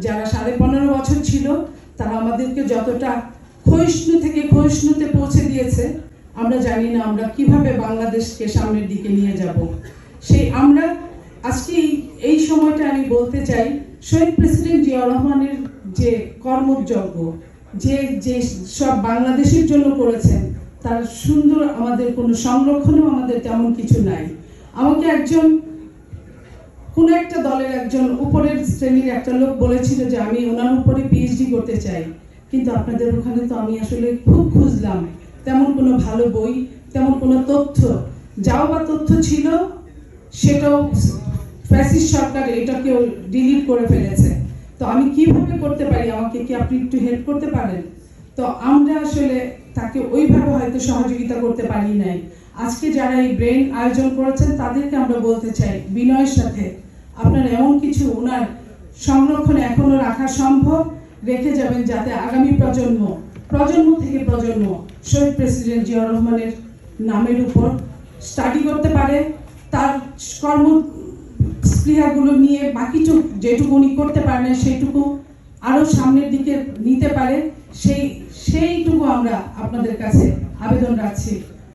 যারা 15.5 বছর ছিল তারা আমাদেরকে যতটা ক্ষয়িষ্ণু থেকে ক্ষয়িষ্ণুতে পৌঁছে দিয়েছে, আমরা জানি না আমরা কিভাবে বাংলাদেশকে সামনের দিকে নিয়ে যাব। সেই আমরা আজকে এই সময়টা আমি বলতে চাই, শহীদ প্রেসিডেন্ট জিয়াউর রহমানের যে কর্মযজ্ঞ, যে যে সব বাংলাদেশের জন্য করেছেন, তার সুন্দর আমাদের কোনো সংরক্ষণও আমাদের তেমন কিছু নাই। আমাকে কোনো একটা দলের একজন উপরের শ্রেণীর একটা লোক বলেছিল যে আমি ওনার উপরে পিএইচডি করতে চাই, কিন্তু আপনাদের ওখানে তো আমি আসলে খুব খুঁজলাম, তেমন কোনো ভালো বই, তেমন কোনো তথ্য, যাও বা তথ্য ছিল সেটাও ফ্যাসিস্ট সরকার এটাকেও ডিলিট করে ফেলেছে। তো আমি কিভাবে করতে পারি, আমাকে কি আপনি একটু হেল্প করতে পারেন? তো আমরা আসলে তাকে ওইভাবে হয়তো সহযোগিতা করতে পারি নাই। আজকে যারা এই ব্রেন আয়োজন করেছেন তাদেরকে আমরা বলতে চাই বিনয়ের সাথে, আপনার এমন কিছু ওনার সংরক্ষণে এখনো রাখা সম্ভব, রেখে যাবেন যাতে আগামী প্রজন্ম থেকে প্রজন্ম শহীদ প্রেসিডেন্ট জিয়াউর রহমানের নামের উপর স্টাডি করতে পারে, তার কর্ম স্পৃহাগুলো নিয়ে বাকিটুকু যেটুকু উনি করতে পারেন সেইটুকু আরো সামনের দিকে নিতে পারে, সেইটুকু আমরা আপনাদের কাছে আবেদন রাখছি।